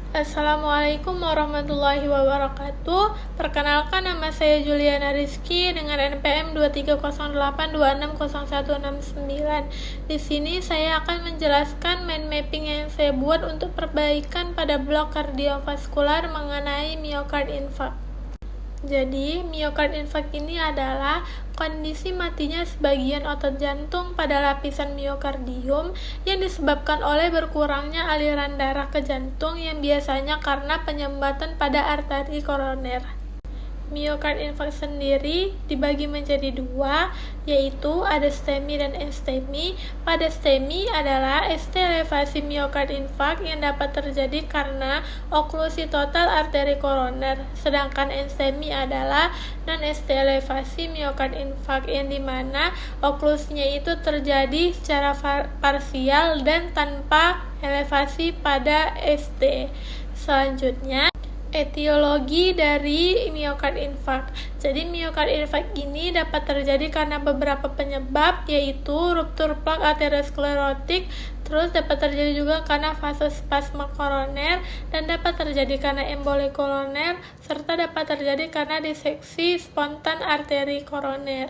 Assalamualaikum warahmatullahi wabarakatuh. Perkenalkan, nama saya Juliana Rizky dengan NPM 2308260169. Di sini saya akan menjelaskan mind mapping yang saya buat untuk perbaikan pada blok kardiovaskular mengenai myocard infarct. Jadi, myocard infarct ini adalah kondisi matinya sebagian otot jantung pada lapisan miokardium yang disebabkan oleh berkurangnya aliran darah ke jantung yang biasanya karena penyumbatan pada arteri koroner. Myocard infarct sendiri dibagi menjadi dua, yaitu ada STEMI dan NSTEMI. Pada STEMI adalah ST elevasi myocard infarct yang dapat terjadi karena oklusi total arteri koroner, sedangkan NSTEMI adalah non-ST elevasi myocard infarct yang dimana oklusinya itu terjadi secara parsial dan tanpa elevasi pada ST. Selanjutnya, etiologi dari myocard infarct. Jadi myocard infarct ini dapat terjadi karena beberapa penyebab, yaitu ruptur plak aterosklerotik, terus dapat terjadi juga karena vasospasma koroner, dan dapat terjadi karena emboli koroner, serta dapat terjadi karena diseksi spontan arteri koroner.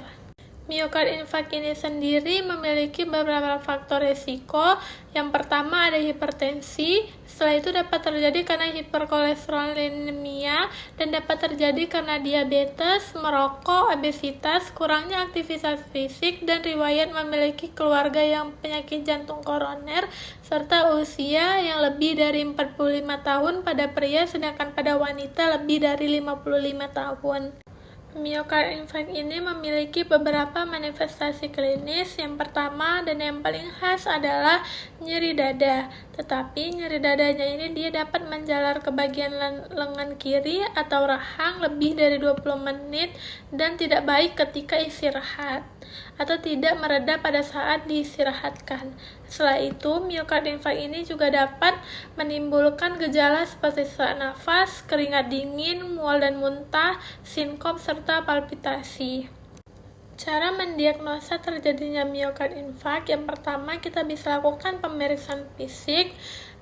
Myocard infarct ini sendiri memiliki beberapa faktor risiko. Yang pertama ada hipertensi, setelah itu dapat terjadi karena hiperkolesterolemia, dan dapat terjadi karena diabetes, merokok, obesitas, kurangnya aktivitas fisik, dan riwayat memiliki keluarga yang penyakit jantung koroner, serta usia yang lebih dari 45 tahun pada pria, sedangkan pada wanita lebih dari 55 tahun. Myocard infarct ini memiliki beberapa manifestasi klinis. Yang pertama dan yang paling khas adalah nyeri dada. Tetapi nyeri dadanya ini dia dapat menjalar ke bagian lengan kiri atau rahang lebih dari 20 menit dan tidak baik ketika istirahat atau tidak mereda pada saat diistirahatkan. Setelah itu, myocard infarct ini juga dapat menimbulkan gejala seperti sesak nafas, keringat dingin, mual dan muntah, sinkop, serta palpitasi. Cara mendiagnosa terjadinya myocard infarct, yang pertama kita bisa lakukan pemeriksaan fisik.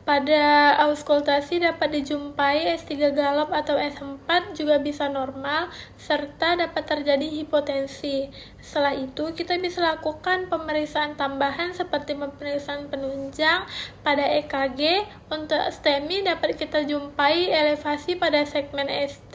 Pada auskultasi dapat dijumpai S3 galop atau S4 juga bisa normal, serta dapat terjadi hipotensi. Setelah itu, kita bisa lakukan pemeriksaan tambahan seperti pemeriksaan penunjang pada EKG. Untuk STEMI dapat kita jumpai elevasi pada segmen ST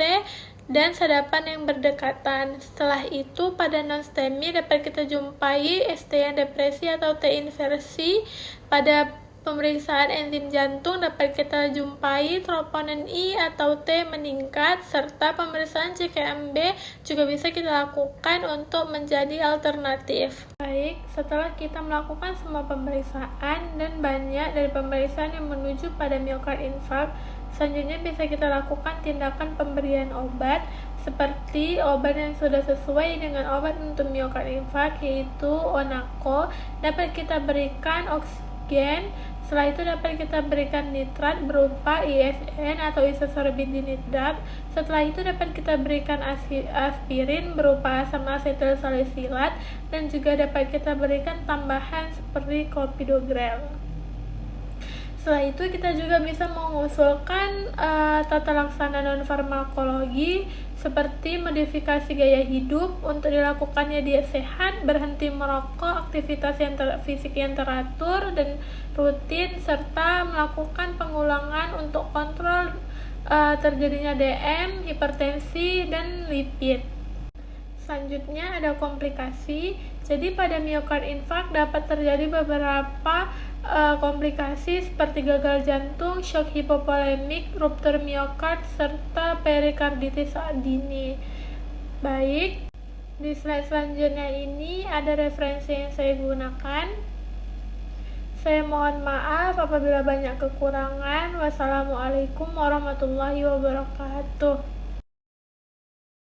dan sadapan yang berdekatan. Setelah itu, pada non-STEMI dapat kita jumpai ST yang depresi atau T inversi. Pada pemeriksaan enzim jantung dapat kita jumpai troponin I atau T meningkat, serta pemeriksaan CKMB juga bisa kita lakukan untuk menjadi alternatif. Baik, setelah kita melakukan semua pemeriksaan dan banyak dari pemeriksaan yang menuju pada myocard infarct, selanjutnya bisa kita lakukan tindakan pemberian obat seperti obat yang sudah sesuai dengan obat untuk myocard infarct, yaitu ONACO. Dapat kita berikan oksigen. Setelah itu dapat kita berikan nitrat berupa ISN atau isosorbit dinitrat. Setelah itu dapat kita berikan aspirin berupa asam asetil salisilat, dan juga dapat kita berikan tambahan seperti clopidogrel. Setelah itu kita juga bisa mengusulkan tata laksana non-farmakologi seperti modifikasi gaya hidup untuk dilakukannya diet sehat, berhenti merokok, aktivitas fisik yang teratur dan rutin, serta melakukan pengulangan untuk kontrol terjadinya DM, hipertensi, dan lipid. Selanjutnya ada komplikasi. Jadi pada myocard infarct dapat terjadi beberapa komplikasi seperti gagal jantung, shock hipovolemik, ruptur myocard, serta perikarditis dini. Baik, di slide selanjutnya ini ada referensi yang saya gunakan. Saya mohon maaf apabila banyak kekurangan. Wassalamualaikum warahmatullahi wabarakatuh.